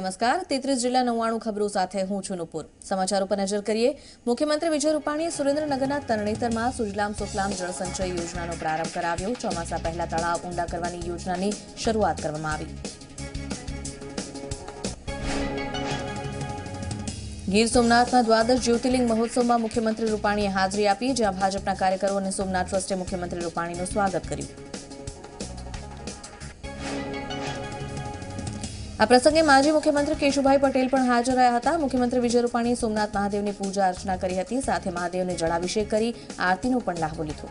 નમસ્કાર 33 જિલ્લા 99 ખબરો સાથે હું છું નુપુર। સમાચારો પર નજર કરીએ। મુખ્યમંત્રી વિજય રૂપાણીએ સુરેન્દ્રનગરના તરણેતરમાં સુજલામ સુફલામ જળસંચય યોજનાનો પ્રારંભ કરાવ્યો। ચોમાસા પહેલા તળાવ ઊંડા કરવાની યોજનાની શરૂઆત કરવામાં આવી। ગીર સોમનાથના દ્વાદશ જ્યોતિર્લિંગ મહોત્સવમાં મુખ્યમંત્રી રૂપાણીએ હાજરી આપી, જ્યાં ભાજપના કાર્યકરો અને સોમનાથ ટ્રસ્ટે મુખ્યમંત્રી રૂપાણીનું સ્વાગત કર્યું। આ પ્રસંગે માજી મુખ્યમંત્રી કેશુભાઈ પટેલ પણ હાજર રહ્યા હતા। મુખ્યમંત્રી વિજય રૂપાણીએ સોમનાથ મહાદેવની પૂજા અર્ચના કરી હતી, સાથે મહાદેવને જળાભિષેક કરી આરતીનો પણ લાહવો લીધો।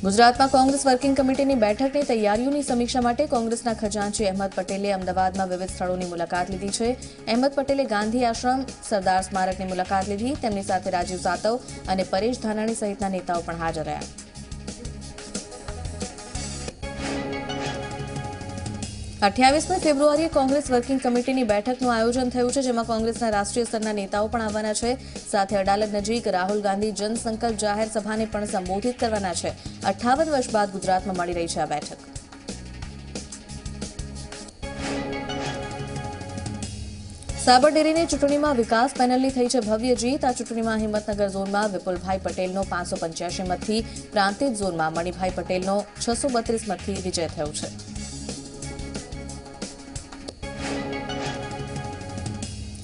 ગુજરાતમાં કોંગ્રેસ વર્કિંગ કમિટીની બેઠકની તૈયારીઓની સમીક્ષા માટે કોંગ્રેસના ખજાનચી અહેમદ પટેલે અમદાવાદમાં વિવિધ સ્થળોની મુલાકાત લીધી છે। અહેમદ પટેલે ગાંધી આશ્રમ, સરદાર સ્મારકની મુલાકાત લીધી। તેમની સાથે રાજીવ સાતવ અને પરેશ ધાનાણી સહિતના નેતાઓ પણ હાજર રહ્યા। 28મી ફેબ્રુઆરીએ કોંગ્રેસ વર્કિંગ કમિટીની બેઠકનું આયોજન થયું છે, જેમાં કોંગ્રેસના રાષ્ટ્રીય સ્તરના નેતાઓ પણ આવવાના છે। સાથે અડાલજ નજીક રાહુલ ગાંધી જનસંકલ્પ જાહેર સભાને પણ સંબોધિત કરવાના છે। 58 વર્ષ બાદ ગુજરાતમાં મળી રહી છે આ બેઠક। સાબરડેરીની ચૂંટણીમાં વિકાસ પેનલની થઈ છે ભવ્ય જીત। આ ચૂંટણીમાં હિંમતનગર ઝોનમાં વિપુલભાઈ પટેલનો 585 મતથી, પ્રાંતિજ ઝોનમાં મણિભાઈ પટેલનો 632 મતથી વિજય થયો છે।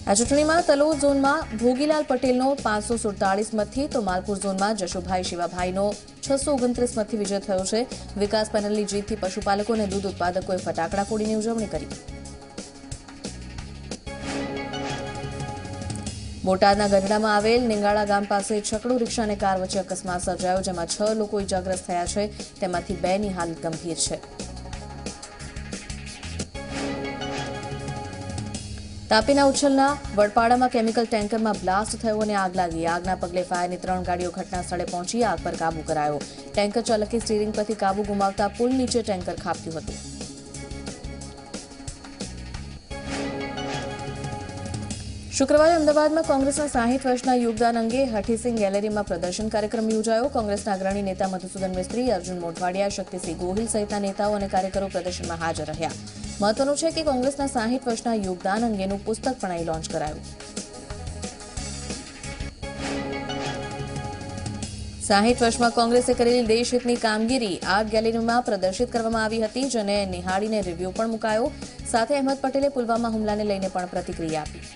આ ચૂંટણીમાં તલોદ ઝોનમાં ભોગીલાલ પટેલનો 547 મતથી, તો માલપુર ઝોનમાં જશુભાઈ શિવાભાઈનો 629 મતથી વિજય થયો છે। વિકાસ પેનલની જીતથી પશુપાલકો અને દૂધ ઉત્પાદકોએ ફટાકડા ફોડીને ઉજવણી કરી। બોટાદના ગઢડામાં આવેલ નિંગાળા ગામ પાસે છકડો રિક્ષા અને કાર વચ્ચે અકસ્માત સર્જાયો, જેમાં 6 લોકો ઇજાગ્રસ્ત થયા છે, તેમાંથી 2ની હાલત ગંભીર છે। તાપીના ઉછલના વડપાડામાં કેમિકલ ટેન્કરમાં બ્લાસ્ટ થયો અને આગ લાગી। આગના પગલે ફાયરની 3 ગાડીઓ ઘટના સ્થળે પહોંચી આગ પર કાબુ કરાયો। ટેન્કર ચાલકે સ્ટીરિંગ પરથી કાબુ ગુમાવતા પુલ નીચે ટેન્કર ખાબક્યું હતું। શુક્રવારે અમદાવાદમાં કોંગ્રેસના 60 વર્ષના યોગદાન અંગે હઠીસિંહ ગેલેરીમાં પ્રદર્શન કાર્યક્રમ યોજાયો। કોંગ્રેસના અગ્રણી નેતા મધુસૂદન મિસ્ત્રી, અર્જુન મોઢવાડિયા, શક્તિસિંહ ગોહિલ સહિતના નેતાઓ અને કાર્યકરો પ્રદર્શનમાં હાજર રહ્યા। મહત્વનું છે કે કોંગ્રેસના 60 વર્ષના યોગદાન અંગેનું પુસ્તક પણ અહીં લોન્ચ કરાયું। 60 વર્ષમાં કોંગ્રેસે કરેલી દેશહિતની કામગીરી આર્ટ ગેલેરીમાં પ્રદર્શિત કરવામાં આવી હતી, જેને નિહાળીને રિવ્યુ પણ મુકાયો। સાથે અહેમદ પટેલે પુલવામા હુમલાને લઈને પણ પ્રતિક્રિયા આપી।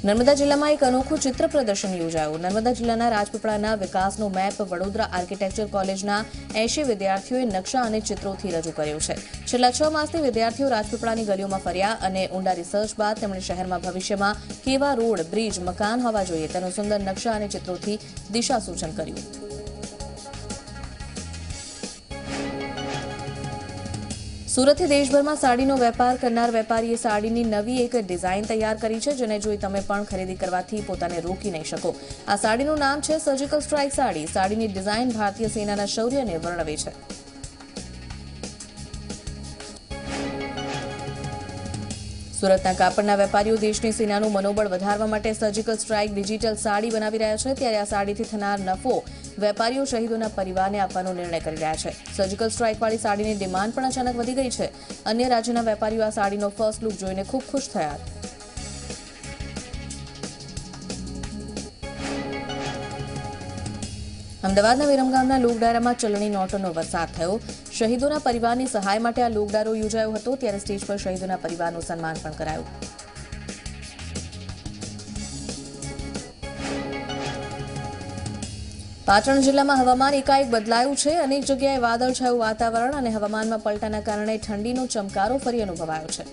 નર્મદા જિલ્લામાં એક અનોખું ચિત્ર પ્રદર્શન યોજાયું। નર્મદા જિલ્લાના રાજપીપળાના વિકાસનો મેપ વડોદરા આર્કિટેક્ચર કોલેજના 80 વિદ્યાર્થીઓએ નકશા અને ચિત્રોથી રજૂ કર્યો છે। છેલ્લા 6 માસથી વિદ્યાર્થીઓ રાજપીપળાની ગલીઓમાં ફર્યા અને ઊંડા રિસર્ચ બાદ તેમણે શહેરમાં ભવિષ્યમાં કેવા રોડ, બ્રિજ, મકાન હોવા જોઈએ તેનું સુંદર નકશા અને ચિત્રોથી દિશા સૂચન કર્યું। સુરતથી દેશભરમાં સાડીનો વેપાર કરનાર વેપારીએ સાડીની નવી એક ડિઝાઇન તૈયાર કરી છે, જેને જોઈ તમે પણ ખરીદી કરવાથી પોતાને રોકી નહીં શકો। આ સાડીનું નામ છે સર્જિકલ સ્ટ્રાઇક સાડી। સાડીની ડિઝાઇન ભારતીય સેનાના શૌર્યને વર્ણવે છે। સુરતના કાપડના વેપારીઓ દેશની સેનાનું મનોબળ વધારવા માટે સર્જિકલ સ્ટ્રાઇક ડિજિટલ સાડી બનાવી રહ્યા છે। ત્યારે આ સાડીથી થનાર નફો વેપારીઓ શહીદોના પરિવારને આપવાનો નિર્ણય કરી રહ્યા છે। સર્જિકલ સ્ટ્રાઇકવાળી સાડીની ડિમાન્ડ પણ અચાનક વધી ગઈ છે। અન્ય રાજ્યના વેપારીઓ આ સાડીનો ફર્સ્ટ લુક જોઈને ખૂબ ખુશ થયા। અમદાવાદના વિરમગામના લોકડાયરામાં ચલણી નોટોનો વરસાદ થયો। શહીદોના પરિવારની સહાય માટે આ લોકડાયરો યોજાયો હતો, ત્યારે સ્ટેજ પર શહીદોના પરિવારનું સન્માન પણ કરાયું। પાટણ જિલ્લામાં હવામાન એકાએક બદલાયું છે। અનેક જગ્યાએ વાદળછાયું વાતાવરણ અને હવામાનમાં પલટાના કારણે ઠંડીનો ચમકારો ફરી અનુભવાયો છે।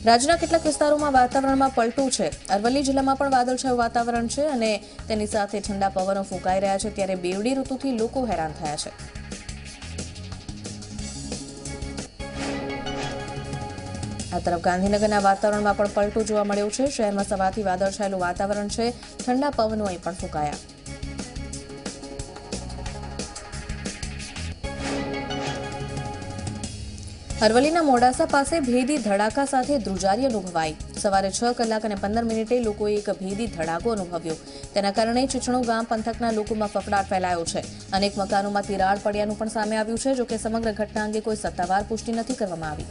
રાજ્યના કેટલાક વિસ્તારોમાં વાતાવરણમાં પલટું છે। અરવલ્લી જિલ્લામાં પણ વાદળછાયું વાતાવરણ છે અને તેની સાથે ઠંડા પવનો ફૂંકાઈ રહ્યા છે, ત્યારે બેવડી ઋતુથી લોકો હેરાન થયા છે। આ તરફ ગાંધીનગરના વાતાવરણમાં પણ પલટો જોવા મળ્યો છે। શહેરમાં સવારથી વાદળછાયેલું વાતાવરણ છે। ઠંડા પવનો અહીં પણ ફૂંકાયા। અરવલ્લીના મોડાસા પાસે ભેદી ધડાકા સાથે ધ્રુજારી અનુભવાઈ. સવારે 6 કલાક અને 15 મિનિટે લોકોએ એક ભેદી ધડાકો અનુભવ્યો. તેના કારણે ચીચણો ગામ પંથકના લોકોમાં ફફડાટ ફેલાયો છે. અનેક મકાનોમાં તિરાડ પડ્યાનું પણ સામે આવ્યું છે. જોકે સમગ્ર ઘટના અંગે કોઈ સત્તાવાર પુષ્ટિ નથી કરવામાં આવી.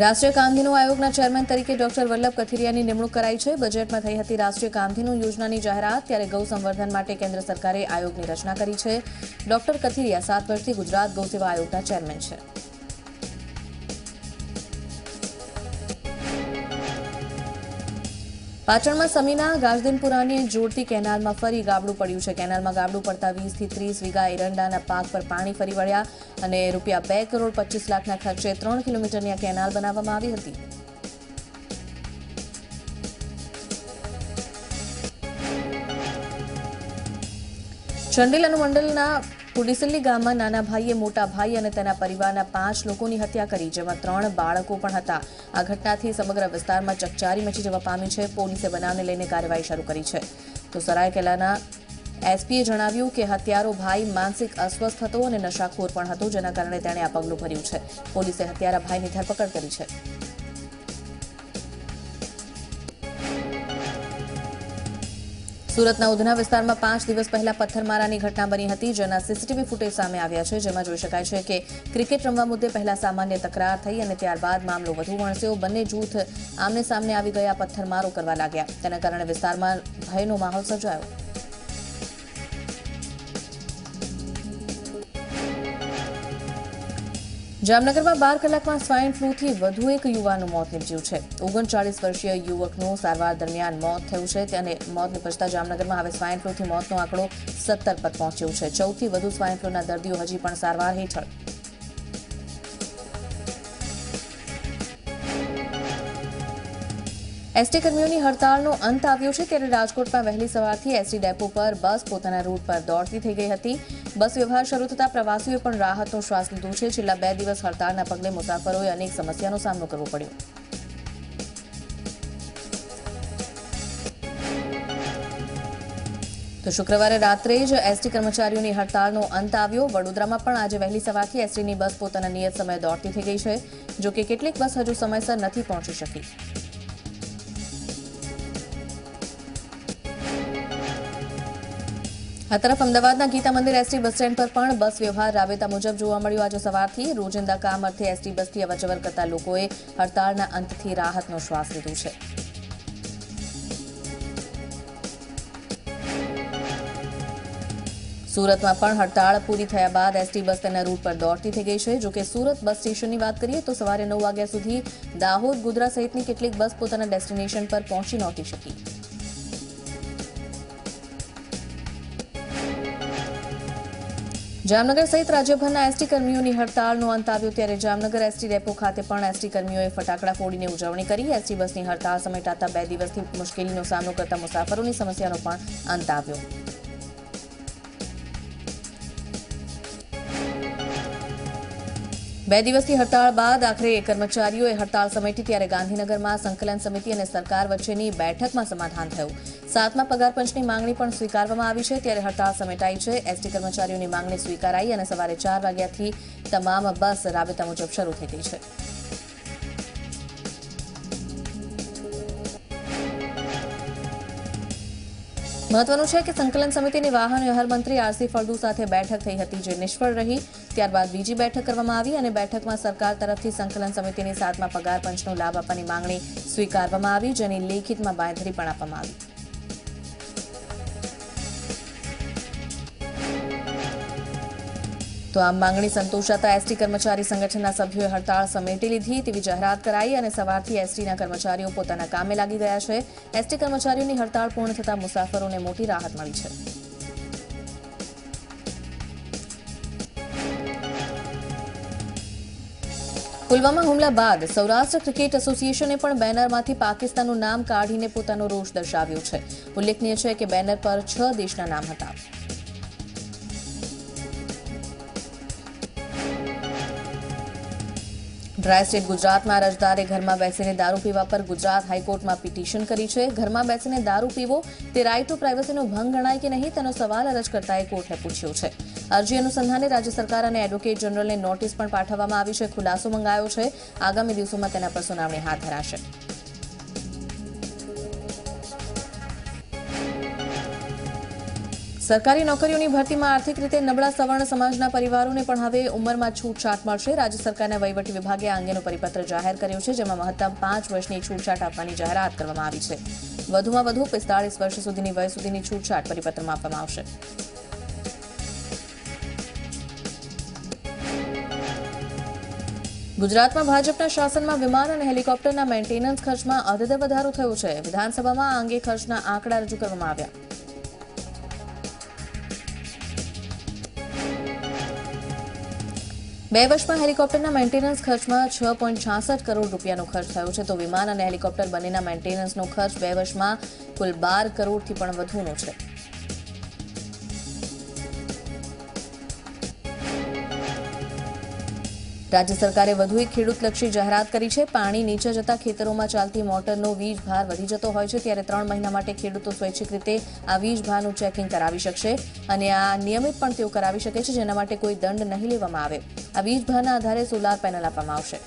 રાષ્ટ્રીય કામધેનુ આયોગના ચેરમેન તરીકે ડોક્ટર વલ્લભ કથિરિયાની નિમણૂક કરાઈ છે. બજેટમાં થઈ હતી રાષ્ટ્રીય કામધેનુ યોજનાની જાહેરાત. ત્યારે ગૌ સંવર્ધન માટે કેન્દ્ર સરકારે આયોગની રચના કરી છે. ડોક્ટર કથિરિયા 7 વર્ષથી ગુજરાત ગૌસેવા આયોગના ચેરમેન છે. પાટણમાં સમીના ગાજદીનપુરાને જોડતી કેનાલમાં ફરી ગાબડું પડ્યું છે. કેનાલમાં ગાબડું પડતા 20 થી 30 વીઘા એરંડાના પાક પર પાણી ફરી વળ્યા અને ₹2,25,00,000ના ખર્ચે 3 કિલોમીટરની આ કેનાલ બનાવવામાં આવી હતી. ચંડેલ અનુમંડલના પુડીસલ્લી ગામમાં નાના ભાઈએ મોટા ભાઈ અને તેના પરિવારના 5 લોકોની હત્યા કરી, જેમાં 3 બાળકો પણ હતા. આ ઘટનાથી સમગ્ર વિસ્તારમાં ચકચારી મચી જવા પામી છે. પોલીસે બનાવને લઈને કાર્યવાહી શરૂ કરી છે. તો સરાયકેલાના એસપીએ જણાવ્યું કે હત્યારો ભાઈ માનસિક અસ્વસ્થ હતો અને નશાખોર પણ હતો, જેના કારણે તેણે આ પગલું ભર્યું છે. પોલીસે હત્યારા ભાઈની ધરપકડ કરી છે. સુરતના ઉધના વિસ્તારમાં 5 દિવસ પહેલા પથ્થરમારાની ઘટના બની હતી, જેના સીસીટીવી ફૂટેજ સામે આવ્યા છે. જેમાં જોઈ શકાય છે કે ક્રિકેટ રમવા મુદ્દે પહેલા સામાન્ય તકરાર થઈ અને ત્યારબાદ મામલો વધુ વણસ્યો. બંને જૂથ આમને સામને આવી ગયા, પથ્થરમારો કરવા લાગ્યા. તેના કારણે વિસ્તારમાં ભયનો માહોલ સર્જાયો. જામનગરમાં 12 કલાકમાં સ્વાઇન ફ્લૂથી વધુ એક યુવાનનું મોત નીપજ્યું છે. 39 વર્ષીય યુવકનું સારવાર દરમિયાન મોત થયું છે અને મોત નીપજતા જામનગરમાં હવે સ્વાઇન ફ્લૂથી મોતનો આંકડો 17 પર પહોંચ્યો છે. 14 થી વધુ સ્વાઇન ફ્લૂના દર્દીઓ હજી પણ સારવાર હેઠળ. એસટી કર્મીઓની હડતાળનો અંત આવ્યો છે. ત્યારે રાજકોટમાં વહેલી સવારથી એસટી ડેપો પર બસ પોતાના રૂટ પર દોડતી થઈ ગઈ હતી. બસ વ્યવહાર શરૂ થતાં પ્રવાસીઓએ પણ રાહતનો શ્વાસ લીધો છે. છેલ્લા 2 દિવસ હડતાળના પગલે મુસાફરોએ અનેક સમસ્યાનો સામનો કરવો પડ્યો. તો શુક્રવારે રાત્રે જ એસટી કર્મચારીઓની હડતાળનો અંત આવ્યો. વડોદરામાં પણ આજે વહેલી સવારથી એસટીની બસ પોતાના નિયત સમયે દોડતી થઈ ગઈ છે. જોકે કેટલીક બસ હજુ સમયસર નથી પહોંચી શકી. આ તરફ અમદાવાદના ગીતા મંદિર એસટી બસ સ્ટેન્ડ પર પણ બસ વ્યવહાર રાબેતા મુજબ જોવા મળ્યો. આજે સવારથી રોજિંદા કામ અર્થે એસટી બસથી અવરજવર કરતા લોકોએ હડતાળના અંતથી રાહતનો શ્વાસ લીધો છે. સુરતમાં પણ હડતાળ પૂરી થયા બાદ એસટી બસ તેના રૂટ પર દોડતી થઈ ગઈ છે. જોકે સુરત બસ સ્ટેશનની વાત કરીએ તો સવારે 9 વાગ્યા સુધી દાહોદ, ગોધરા સહિતની કેટલીક બસ પોતાના ડેસ્ટિનેશન પર પહોંચી નહોતી શકી. જામનગર સહિત રાજ્યભરના એસટી કર્મીઓની હડતાળનો અંત આવ્યો. ત્યારે જામનગર એસટી ડેપો ખાતે પણ એસટી કર્મીઓએ ફટાકડા ફોડીને ઉજવણી કરી. એસટી બસની હડતાળ સમેટાતા 2 દિવસથી મુશ્કેલીનો સામનો કરતા મુસાફરોની સમસ્યાનો પણ અંત આવ્યો. બે દિવસથી હડતાળ બાદ આખરે કર્મચારીઓએ હડતાળ સમેટી. ત્યારે ગાંધીનગરમાં સંકલન સમિતિ અને સરકાર વચ્ચેની બેઠકમાં સમાધાન થયું. 7મા પગાર પંચની માંગણી પણ સ્વીકારવામાં આવી છે. ત્યારે હડતાળ સમેટાઈ છે. એસટી કર્મચારીઓની માંગણી સ્વીકારાઈ અને સવારે 4 વાગ્યાથી તમામ બસ રાબેતા મુજબ શરૂ થઈ ગઈ છે. મહત્વનું છે કે સંકલન સમિતિની વાહન વ્યવહાર મંત્રી આરસી ફળદુ સાથે બેઠક થઈ હતી, જે નિષ્ફળ રહી. ત્યારબાદ બીજી બેઠક કરવામાં આવી અને બેઠકમાં સરકાર તરફથી સંકલન સમિતિની 7મા પગાર પંચનો લાભ આપવાની માંગણી સ્વીકારવામાં આવી, જેની લેખિતમાં બાંયધરી પણ આપવામાં આવી. તો આ માંગણી સંતોષાતા એસટી કર્મચારી સંગઠનના સભ્યોએ હડતાળ સમેટી લીધી તેવી જાહેરાત કરાઈ અને સવારથી એસટીના કર્મચારીઓ પોતાના કામે લાગી ગયા છે. એસટી કર્મચારીઓની હડતાળ પૂર્ણ થતા મુસાફરોને મોટી રાહત મળી છે. પુલવામા હુમલા બાદ સૌરાષ્ટ્ર ક્રિકેટ એસોસિએશને પણ બેનરમાંથી પાકિસ્તાનનું નામ કાઢીને પોતાનો રોષ દર્શાવ્યો છે. ઉલ્લેખનીય છે કે બેનર પર 6 દેશના નામ હતા. ટ્રાય સ્ટેટ ગુજરાતમાં અરજદારે ઘરમાં બેસીને દારૂ પીવા પર ગુજરાત હાઈકોર્ટમાં પિટિશન કરી છે. ઘરમાં બેસીને દારૂ પીવો તે રાઇટ ટુ પ્રાઇવસીનો ભંગ ગણાય કે નહીં તેનો સવાલ અરજકર્તાએ કોર્ટને પૂછ્યો છે. અરજી અનુસંધાને રાજ્ય સરકાર અને એડવોકેટ જનરલને નોટિસ પણ પાઠવવામાં આવી છે. ખુલાસો મંગાયો છે. આગામી દિવસોમાં તેના પર સુનાવણી હાથ ધરાશે. સરકારી નોકરીઓની ભરતીમાં આર્થિક રીતે નબળા સવર્ણ સમાજના પરિવારોને પણ હવે ઉંમરમાં છૂટછાટ મળશે. રાજ્ય સરકારના વહીવટી વિભાગે આ અંગેનો પરિપત્ર જાહેર કર્યો છે, જેમાં મહત્તમ 5 વર્ષની છૂટછાટ આપવાની જાહેરાત કરવામાં આવી છે. વધુમાં વધુ 45 વર્ષ સુધીની વય સુધીની છૂટછાટ પરિપત્રમાં આપવામાં આવશે. ગુજરાતમાં ભાજપના શાસનમાં વિમાન અને હેલિકોપ્ટરના મેન્ટેનન્સ ખર્ચમાં અધેધે વધારો થયો છે. વિધાનસભામાં આ અંગે ખર્ચના આંકડા રજૂ કરવામાં આવ્યા. બે વર્ષમાં હેલિકોપ્ટરના મેન્ટેનન્સ ખર્ચમાં 6.66 કરોડ રૂપિયાનો ખર્ચ થયો છે, તો વિમાન અને હેલિકોપ્ટર બંનેના મેન્ટેનન્સનો ખર્ચ 2 વર્ષમાં કુલ 12 કરોડથી પણ વધુનો છે. રાજ્ય સરકારે વધુ એક ખેડૂતલક્ષી જાહેરાત કરી છે. પાણી નીચે જતા ખેતરોમાં ચાલતી મોટરનો વીજ ભાર વધી જતો હોય છે, ત્યારે 3 મહિના માટે ખેડૂતો સ્વૈચ્છિક રીતે આ વીજ ભારનું ચેકિંગ કરાવી શકશે અને આ નિયમિત પણ તેઓ કરાવી શકે છે, જેના માટે કોઈ દંડ નહીં લેવામાં આવે. આ વીજ ભારના આધારે સોલાર પેનલ આપવામાં આવશે.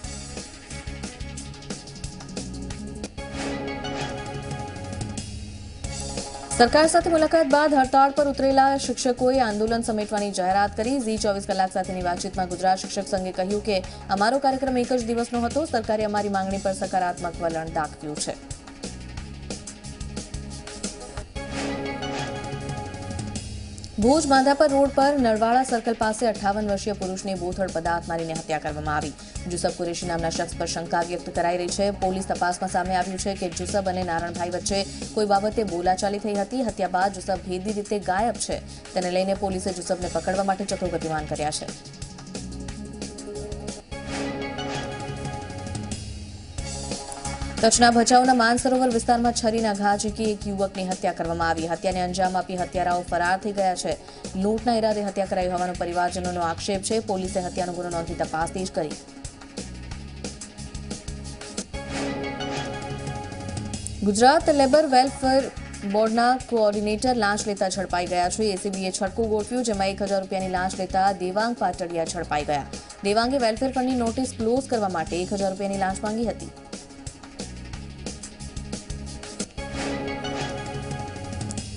સરકાર સાથે મુલાકાત બાદ હડતાળ પર ઉતરેલા શિક્ષકોએ આંદોલન સમેટવાની જાહેરાત કરી. ઝી 24 કલાક સાથેની વાતચીતમાં ગુજરાત શિક્ષક સંઘે કહ્યું કે અમારો કાર્યક્રમ એક જ દિવસનો હતો. સરકારે અમારી માંગણી પર સકારાત્મક વલણ દાખવ્યું છે. ભુજ માંધાપર રોડ પર નળવાળા સર્કલ પાસે 58 વર્ષીય પુરુષની બોથડ પદાર્થ મારીને હત્યા કરવામાં આવી. જુસબ કુરેશી નામના શખ્સ પર શંકા વ્યક્ત કરાઈ રહી છે. પોલીસ તપાસમાં સામે આવ્યું છે કે જુસબ અને નારણભાઈ વચ્ચે કોઈ બાબતે બોલાચાલી થઈ હતી. હત્યા બાદ જુસબ ભેદી રીતે ગાયબ છે. તેને લઈને પોલીસે જુસબને પકડવા માટે ચક્રો ગતિમાન કર્યા છે. કચ્છના ભચાઉના માનસરોવર વિસ્તારમાં છરીના ઘા ઝીકી એક યુવકની હત્યા કરવામાં આવી. હત્યાને અંજામ આપી હત્યારાઓ ફરાર થઈ ગયા છે. લૂંટના ઇરાદે હત્યા કરાઈ હોવાનો પરિવારજનોનો આક્ષેપ છે. પોલીસે હત્યાનો ગુનો નોંધી તપાસ તેજ કરી. ગુજરાત લેબર વેલફેર બોર્ડના કોઓર્ડિનેટર લાંચ લેતા ઝડપાઈ ગયા છે. એસીબીએ છડકું ગોઠવ્યું, જેમાં 1000 રૂપિયાની લાંચ લેતા દેવાંગ પાટડિયા ઝડપાઈ ગયા. દેવાંગે વેલફેર ફંડની નોટિસ ક્લોઝ કરવા માટે 1000 રૂપિયાની લાંચ માંગી હતી.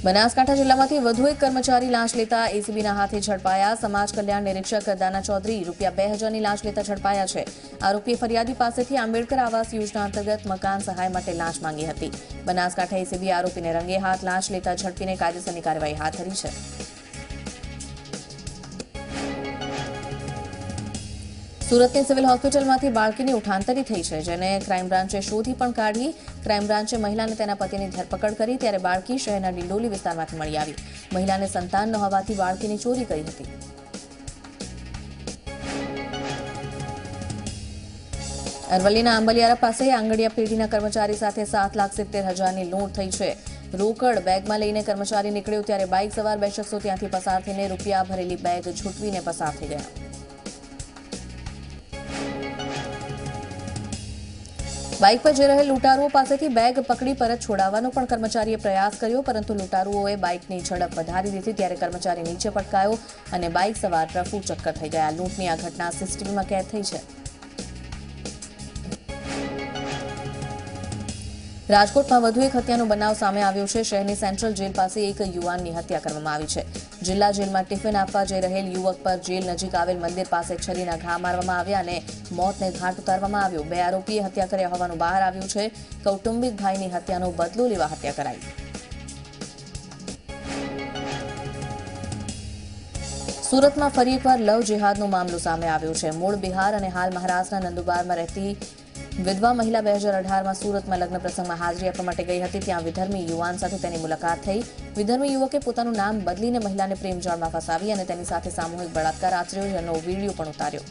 બનાસકાંઠા જિલ્લામાંથી વધુ એક કર્મચારી લાંચ લેતા એસીબીના હાથે ઝડપાયા. સમાજ કલ્યાણ નિરીક્ષક દાના ચૌધરી ₹2,000ની લાંચ લેતા ઝડપાયા છે. આરોપીએ ફરિયાદી પાસેથી આંબેડકર આવાસ યોજના અંતર્ગત મકાન સહાય માટે લાંચ માંગી હતી. બનાસકાંઠા એસીબી આરોપીને રંગે હાથ લાંચ લેતા ઝડપીને કાયદેસરની કાર્યવાહી હાથ ધરી છે. સુરતની સિવિલ હોસ્પિટલમાંથી બાળકીની ઉઠાંતરી થઈ છે, જેને ક્રાઇમ બ્રાન્ચે શોધી પણ કાઢી. ક્રાઇમ બ્રાન્ચે મહિલાને તેના પતિની ધરપકડ કરી, ત્યારે બાળકી શહેરના ડિંડોલી વિસ્તારમાંથી મળી આવી. મહિલાને સંતાન ન હોવાથી બાળકીની ચોરી કરી હતી. અરવલ્લીના આંબલિયારા પાસે આંગડિયા પેઢીના કર્મચારી સાથે 7,70,000ની લૂંટ થઈ છે. રોકડ બેગમાં લઈને કર્મચારી નીકળ્યો, ત્યારે બાઇક સવાર 2 શખ્સો ત્યાંથી પસાર થઈને રૂપિયા ભરેલી બેગ ઝૂંટવીને પસાર થઈ ગયા. બાઇક પર જઈ રહેલ લૂંટારુઓ પાસેથી બેગ પકડી પરત છોડાવવાનો પણ કર્મચારીએ પ્રયાસ કર્યો, પરંતુ લૂંટારુઓએ બાઇકની ઝડપ વધારી દીધી, ત્યારે કર્મચારી નીચે પટકાયો અને બાઇક સવાર રફુ ચક્કર થઈ ગયા. લૂંટની આ ઘટના સીસીટીવીમાં કેદ થઈ છે. રાજકોટમાં વધુ એક હત્યાનો બનાવ સામે આવ્યો છે. શહેરની સેન્ટ્રલ જેલ પાસે એક યુવાનની હત્યા કરવામાં આવી છે. જિલ્લા જેલમાં ટિફિન આપવા જઈ રહેલ યુવક પર જેલ નજીક આવેલ મંદિર પાસે છરીના ઘા મારવામાં આવ્યા અને મોતને ઘાટ ઉતારવામાં આવ્યો. 2 આરોપીએ હત્યા કર્યા હોવાનું બહાર આવ્યું છે. કૌટુંબિક ભાઈની હત્યાનો બદલો લેવા હત્યા કરાઈ. સુરતમાં ફરી એકવાર લવ જેહાદનો મામલો સામે આવ્યો છે. મૂળ બિહાર અને હાલ મહારાષ્ટ્રના નંદુબારમાં રહેતી વિધવા મહિલા 2018માં સુરતમાં લગ્ન પ્રસંગમાં હાજરી આપવા માટે ગઈ હતી. ત્યાં વિધર્મી યુવાન સાથે તેની મુલાકાત થઈ. વિધર્મી યુવકે પોતાનું નામ બદલીને મહિલાને પ્રેમજાળમાં ફસાવી અને તેની સાથે સામૂહિક બળાત્કાર આચર્યો, જેનો વીડિયો પણ ઉતાર્યો.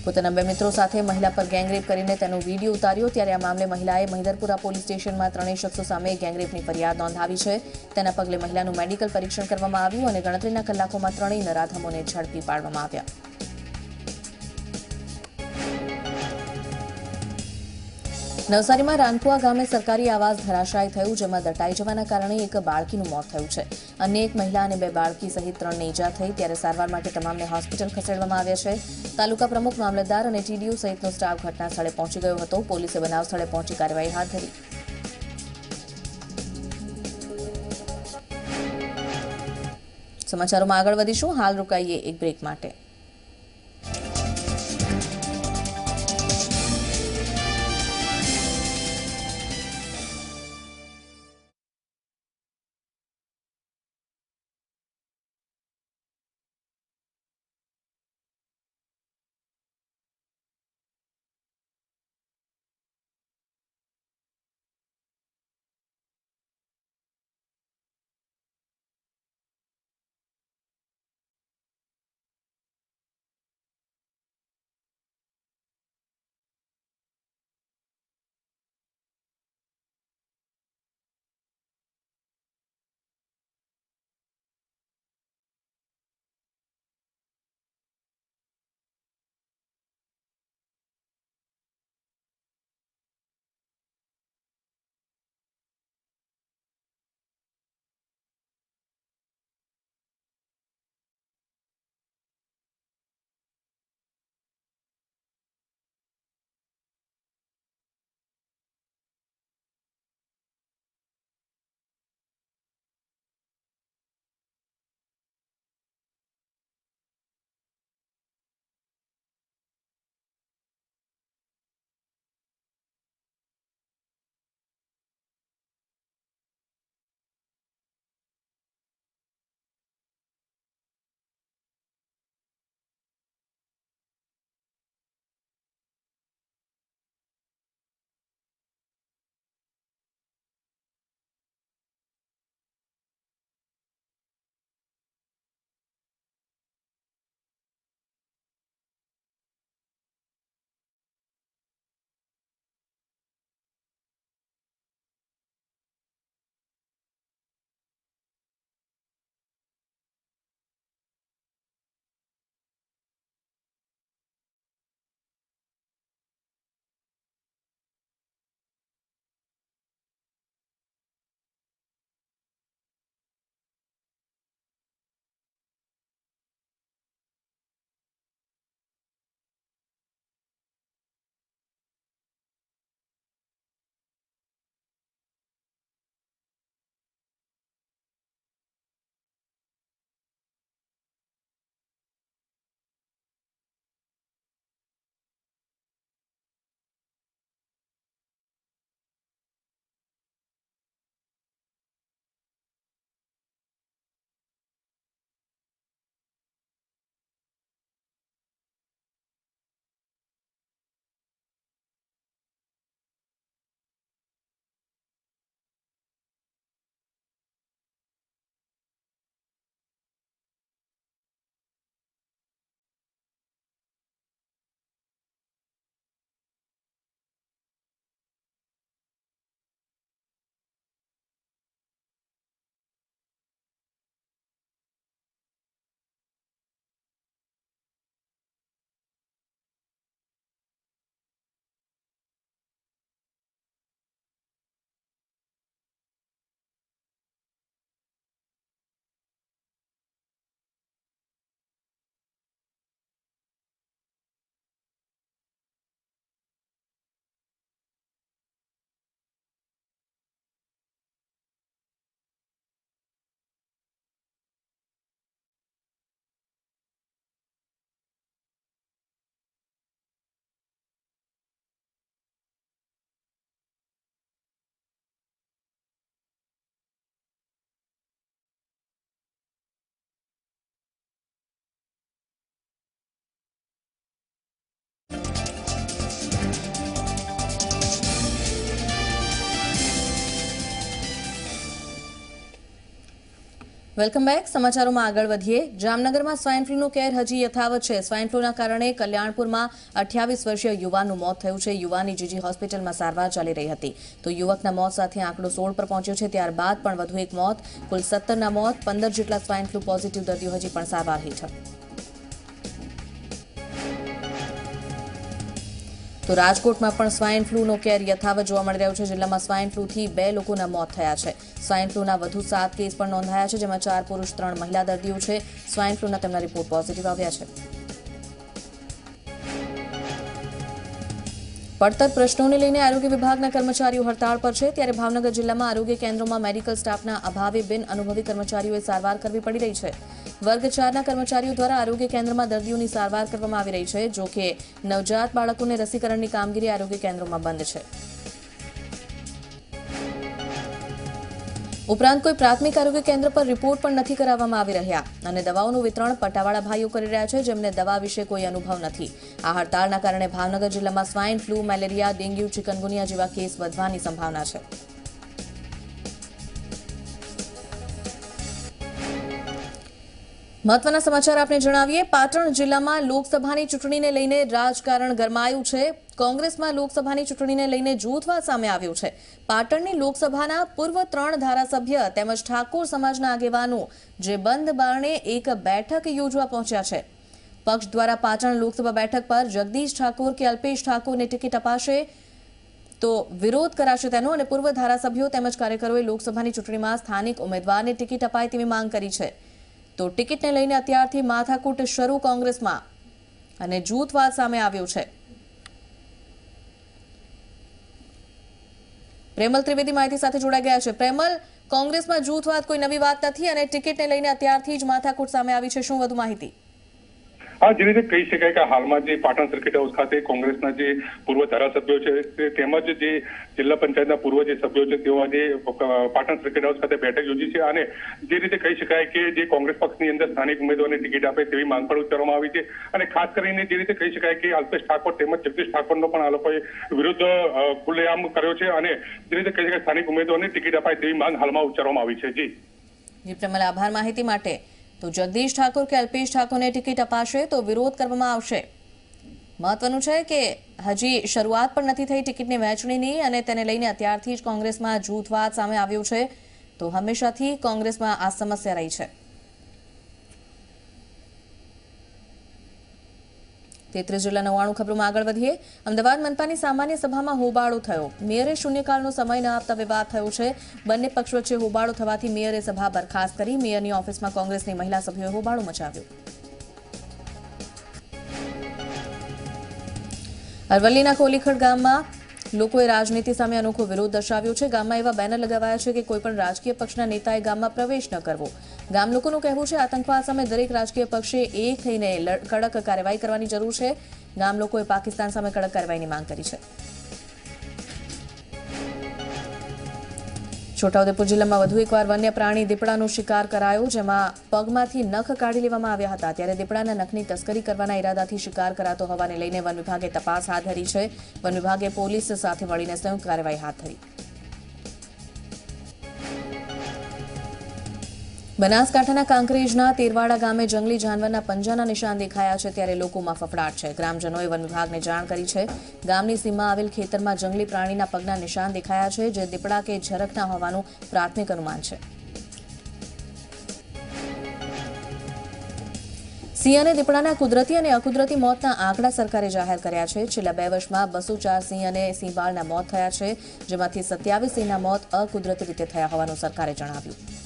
પોતાના 2 મિત્રો સાથે મહિલા પર ગેંગરેપ કરીને તેનો વીડિયો ઉતાર્યો, ત્યારે આ મામલે મહિલાએ મહિદરપુરા પોલીસ સ્ટેશનમાં 3 શખ્સો સામે ગેંગરેપની ફરિયાદ નોંધાવી છે. તેના પગલે મહિલાનું મેડિકલ પરીક્ષણ કરવામાં આવ્યું અને ગણતરીના કલાકોમાં 3 નરાધમોને ઝડપી પાડવામાં આવ્યા. નવસારીમાં રાનકુવા ગામે સરકારી આવાસ ધરાશાયી થયું, જેમાં દટાઈ જવાના કારણે એક બાળકીનું મોત થયું છે. અન્ય એક મહિલા અને 2 બાળકી સહિત 3ને ઈજા થઈ, ત્યારે સારવાર માટે તમામને હોસ્પિટલ ખસેડવામાં આવ્યા છે. તાલુકા પ્રમુખ, મામલતદાર અને ટીડીઓ સહિતનો સ્ટાફ ઘટના સ્થળે પહોંચી ગયો હતો. પોલીસે બનાવ સ્થળે પહોંચી કાર્યવાહી હાથ ધરી. સમાચારોમાં આગળ વધીશું. હાલ રોકાઈએ એક બ્રેક માટે. Welcome back. સમાચારોમાં આગળ વધીએ. જામનગરમાં સ્વાઇન ફ્લૂનો કેર હજી યથાવત છે. સ્વાઇન ફ્લૂના કારણે કલ્યાણપુરમાં 28 વર્ષીય યુવાનનું મોત થયું છે. યુવાનની જીજી હોસ્પિટલમાં સારવાર ચાલી રહી હતી, તો યુવકના મોત સાથે આંકડો 16 પર પહોંચ્યો છે. ત્યારબાદ પણ વધુ એક મોત, કુલ 17ના મોત. 15 જેટલા સ્વાઇન ફ્લૂ પોઝિટિવ દર્દીઓ હજી પણ સારવાર હેઠળ. તો રાજકોટમાં પણ સ્વાઇન ફ્લૂનો કેર યથાવત જોવા મળી રહ્યો છે। જિલ્લામાં સ્વાઇન ફ્લૂથી 2 લોકોના મોત થયા છે। સ્વાઇન ફ્લૂના વધુ 7 કેસ પણ નોંધાયા છે, જેમાં 4 પુરુષ 3 મહિલા દર્દીઓ છે। સ્વાઇન ફ્લૂના તેમના રિપોર્ટ પોઝિટિવ આવ્યા છે। પડતર પ્રશ્નોને લઈને આરોગ્ય વિભાગના કર્મચારીઓ હડતાળ પર છે। ત્યારે ભાવનગર જિલ્લામાં આરોગ્ય કેન્દ્રોમાં મેડિકલ સ્ટાફના અભાવે બિન અનુભવી કર્મચારીઓએ સારવાર કરવી પડી રહી છે। વર્ગ 4ના કર્મચારીઓ દ્વારા આરોગ્ય કેન્દ્રમાં દર્દીઓની સારવાર કરવામાં આવી રહી છે। જો કે નવજાત બાળકોને રસીકરણની કામગીરી આરોગ્ય કેન્દ્રોમાં બંધ છે। ઉપરાંત કોઈ પ્રાથમિક આરોગ્ય કેન્દ્ર પર રિપોર્ટ પણ નથી કરાવવામાં આવી રહ્યા અને દવાઓનું વિતરણ પટ્ટાવાળા ભાઈઓ કરી રહ્યા છે, જેમને દવા વિશે કોઈ અનુભવ નથી। આ હડતાળના કારણે ભાવનગર જિલ્લામાં swine flu, malaria, dengue, chikungunya જેવા કેસ વધવાની સંભાવના છે। મહત્વના સમાચાર આપને જણાવીએ। પાટણ જિલ્લામાં લોકસભાની ચૂંટણીને લઈને રાજકારણ ગરમાયું છે। કોંગ્રેસમાં લોકસભાની ચૂંટણીને લઈને જૂથવાદ સામે આવ્યો છે। પાટણની લોકસભાના પૂર્વ 3 ધારાસભ્ય તેમજ ઠાકોર સમાજના આગેવાનો જે બંધ બારણે એક બેઠક યોજવા પહોંચ્યા છે। પક્ષ દ્વારા પાટણ લોકસભા બેઠક પર જગદીશ ઠાકોર કે અલ્પેશ ઠાકોરને ટિકિટ અપાશે તો વિરોધ કરાશે તેનો અને પૂર્વ ધારાસભ્યો તેમજ કાર્યકરોએ લોકસભાની ચૂંટણીમાં સ્થાનિક ઉમેદવારને ટિકિટ અપાય તેવી માંગ કરી છે। તો ટિકિટને લઈને અત્યારથી માથાકૂટ શરૂ કોંગ્રેસમાં અને જૂથવાદ સામે આવ્યો છે। પ્રેમલ ત્રિવેદી માહિતી સાથે જોડાઈ ગયા છે। પ્રેમલ, કોંગ્રેસમાં જૂથવાદ કોઈ નવી વાત નથી અને ટિકિટને લઈને અત્યારથી જ માથાકૂટ સામે આવી છે, શું વધુ માહિતી? હા, જે રીતે કહી શકાય કે હાલમાં જે પાટણ સર્કિટ હાઉસ ખાતે કોંગ્રેસના જે પૂર્વ ધારાસભ્યો છે તેમજ જે જિલ્લા પંચાયતના પૂર્વ જે સભ્યો છે તેઓ આજે પાટણ સર્કિટ હાઉસ ખાતે બેઠક યોજી છે અને જે રીતે કહી શકાય કે જે કોંગ્રેસ પક્ષની અંદર સ્થાનિક ઉમેદવારને ટિકિટ આપે તેવી માંગ પણ ઉચ્ચારવામાં આવી છે અને ખાસ કરીને જે રીતે કહી શકાય કે અલ્પેશ ઠાકોર તેમજ જગદીશ ઠાકોરનો પણ આ લોકોએ વિરોધ ખુલ્લેઆમ કર્યો છે અને જે રીતે કહી શકાય સ્થાનિક ઉમેદવારને ટિકિટ અપાય તેવી માંગ હાલમાં ઉચ્ચારવામાં આવી છે। જી પ્રમલ, આભાર માહિતી માટે। તો જગદીશ ઠાકોર કે અલ્પેશ ઠાકોરને ટિકિટ અપાશે તો વિરોધ કરવામાં આવશે। મહત્વનું છે કે હજી શરૂઆત પણ નથી થઈ ટિકિટની વહેંચણીની અને તેને લઈને અત્યારથી જ કોંગ્રેસમાં જૂથવાદ સામે આવ્યો છે। તો હંમેશાથી કોંગ્રેસમાં આ સમસ્યા રહી છે। 33 જિલ્લા 99 ખબરોમાં આગળ વધીએ। અમદાવાદ મનપાની સામાન્ય સભામાં હોબાળો થયો। મેયરે શૂન્યકાળનો સમય ન આપતા વિવાદ થયો છે। બંને પક્ષ વચ્ચે હોબાળો થવાથી મેયરે સભા બરખાસ્ત કરી। મેયરની ઓફિસમાં કોંગ્રેસની મહિલા સભ્યોએ હોબાળો મચાવ્યો। અરવલ્લીના કોલીખડ ગામમાં લોકોએ રાજનીતિ સામે અનોખો વિરોધ દર્શાવ્યો છે। ગામમાં એવા બેનર લગાવાયા છે કે કોઈપણ રાજકીય પક્ષના નેતાએ ગામમાં પ્રવેશ ન કરવો। ગામ લોકોનું કહેવું છે આતંકવાદ સામે દરેક રાજકીય પક્ષે એક થઈને કડક કાર્યવાહી કરવાની જરૂર છે। ગામ લોકોએ પાકિસ્તાન સામે કડક કાર્યવાહીની માંગ કરી છે। છોટાઉદેપુર જિલ્લામાં વધુ એકવાર વન્ય પ્રાણી દીપડાનો શિકાર કરાયો, જેમાં પગમાંથી નખ કાઢી લેવામાં આવ્યા હતા। ત્યારે દીપડાના નખની તસ્કરી કરવાના ઈરાદાથી શિકાર કરાતો હોવાને લઈને વન વિભાગે તપાસ હાથ ધરી છે। વન વિભાગે પોલીસ સાથે મળીને સંયુક્ત કાર્યવાહી હાથ ધરી। બનાસકાંઠાના કાંકરેજના તેરવાડા ગામે જંગલી જાનવરના પંજાના નિશાન દેખાયા છે। ત્યારે લોકોમાં ફફડાટ છે। ગ્રામજનોએ વન વિભાગને જાણ કરી છે। ગામની સીમમાં આવેલ ખેતરમાં જંગલી પ્રાણીના પગના નિશાન દેખાયા છે, જે દીપડા કે ઝરખના હોવાનું પ્રાથમિક અનુમાન છે। સિંહ અને દીપડાના કુદરતી અને અકુદરતી મોતના આંકડા સરકારે જાહેર કર્યા છે। છેલ્લા 2 વર્ષમાં 204 સિંહ અને સિંહબાળના મોત થયા છે, જેમાંથી 27 સિંહના મોત અકુદરતી રીતે થયા હોવાનું સરકારે જણાવ્યું।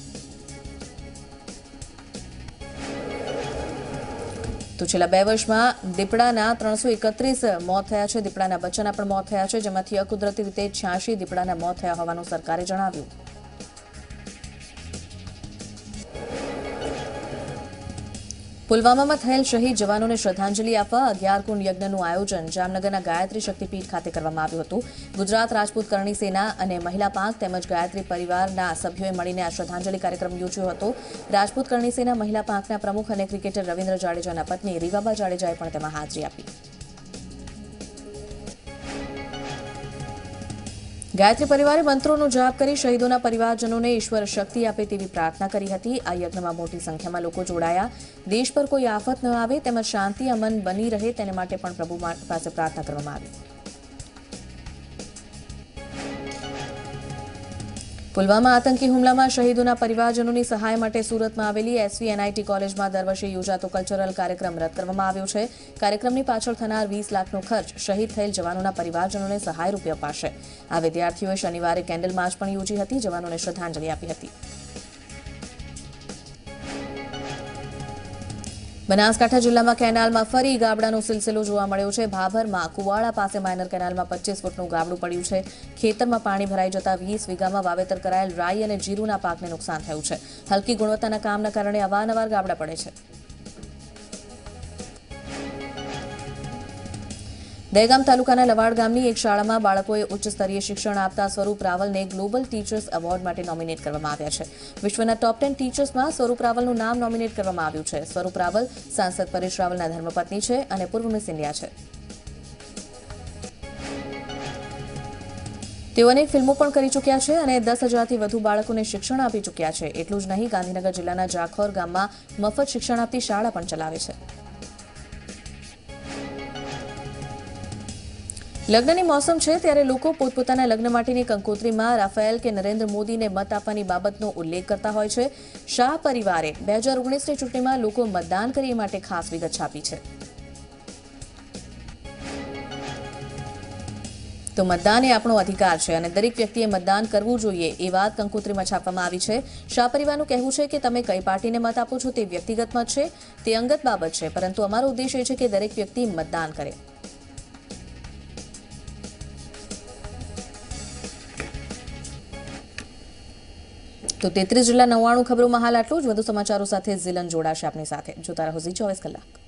તો છેલ્લા 2 વર્ષમાં દીપડાના 331 મોત થયા છે। દીપડાના બચ્ચાના પણ મોત થયા છે, જેમાંથી અકુદરતી રીતે 86 દીપડાના મોત થયા હોવાનું સરકારે જણાવ્યું। પુલવામામાં થયેલ શહીદ જવાનોને શ્રદ્ધાંજલિ આપવા 11 કુંડ યજ્ઞનું આયોજન જામનગરના ગાયત્રી શક્તિપીઠ ખાતે કરવામાં આવ્યું હતું। ગુજરાત રાજપૂત કરણી સેના અને મહિલા પાંખ તેમજ ગાયત્રી પરિવારના સભ્યોએ મળીને આ શ્રદ્ધાંજલિ કાર્યક્રમ યોજ્યો હતો। રાજપૂત કરણી સેના મહિલા પાંખના પ્રમુખ અને ક્રિકેટર રવિન્દ્ર જાડેજાના પત્ની રીવાબા જાડેજાએ પણ તેમાં હાજરી આપી। ગાયત્રી પરિવારે મંત્રોનો જાપ કરી શહીદોના પરિવારજનોને ઈશ્વર શક્તિ આપે તેવી પ્રાર્થના કરી હતી। આ યજ્ઞમાં મોટી સંખ્યામાં લોકો જોડાયા। દેશ પર કોઈ આફત ન આવે તેમજ શાંતિ અમન બની રહે તેને માટે પણ પ્રભુ પાસે પ્રાર્થના કરવામાં આવી। પુલવામા આતંકી હુમલામાં શહીદોના પરિવારજનોની સહાય માટે સુરતમાં આવેલી એસવીએનઆઈટી કોલેજમાં દર વર્ષે યોજાતો કલ્ચરલ કાર્યક્રમ રદ કરવામાં આવ્યો છે. કાર્યક્રમની પાછળ થનાર 20 લાખનો ખર્ચ શહીદ થયેલ જવાનોના પરિવારજનોને સહાય રૂપે અપાશે. આ વિદ્યાર્થીઓએ શનિવારે કેન્ડલ માર્ચ પણ યોજી હતી, જવાનોને શ્રદ્ધાંજલિ આપી હતી. બનાસકાંઠા જિલ્લામાં કેનાલમાં ફરી ગાબડાનો સિલસિલો જોવા મળ્યો છે. ભાભરમાં કુવાડા પાસે માઇનર કેનાલમાં 25 ફૂટનું ગાબડું પડ્યું છે. ખેતરમાં પાણી ભરાઈ જતા 20 વીઘામાં વાવેતર કરાયેલ રાઈ અને જીરુના પાકને નુકસાન થયું છે. હલકી ગુણવત્તાના કામના કારણે અવારનવાર ગાબડા પડે છે. દહેગામ તાલુકાના લવાડ ગામની એક શાળામાં બાળકોએ ઉચ્ચ સ્તરીય શિક્ષણ આપતા સ્વરૂપ રાવલને ગ્લોબલ ટીચર્સ એવોર્ડ માટે નોમિનેટ કરવામાં આવ્યા છે. વિશ્વના ટોપ 10 ટીચર્સમાં સ્વરૂપ રાવલનું નામ નોમિનેટ કરવામાં આવ્યું છે. સ્વરૂપ રાવલ સાંસદ પરેશ રાવલના ધર્મપત્ની છે અને પૂર્વ મિસ ઇન્ડિયા છે. તેઓ અનેક ફિલ્મો પણ કરી ચૂક્યા છે અને 10,000થી વધુ બાળકોને શિક્ષણ આપી ચૂક્યા છે. એટલું જ નહીં, ગાંધીનગર જિલ્લાના જાખોર ગામમાં મફત શિક્ષણ આપતી શાળા પણ ચલાવે છે. લગ્નની મોસમ છે ત્યારે લોકો પોતપોતાના લગ્ન માટેની કંકોત્રીમાં રાફેલ કે નરેન્દ્ર મોદીને મત આપવાની બાબતનો ઉલ્લેખ કરતા હોય છે. શાહ પરિવારે 2019ની ચૂંટણીમાં લોકો મતદાન કરે એ માટે ખાસ વિગત છાપી છે. તો મતદાન એ આપણો અધિકાર છે અને દરેક વ્યક્તિએ મતદાન કરવું જોઈએ એ વાત કંકોત્રીમાં છાપવામાં આવી છે. શાહ પરિવારનું કહેવું છે કે તમે કઈ પાર્ટીને મત આપો છો તે વ્યક્તિગત મત છે, તે અંગત બાબત છે, પરંતુ અમારો ઉદ્દેશ એ છે કે દરેક વ્યક્તિ મતદાન કરે. તો 33 જિલ્લા 99 ખબરોમાં હાલ આટલું જ. વધુ સમાચારો સાથે ઝિલન જોડાશે આપની સાથે. જોતા રહો ઝી 24 કલાક.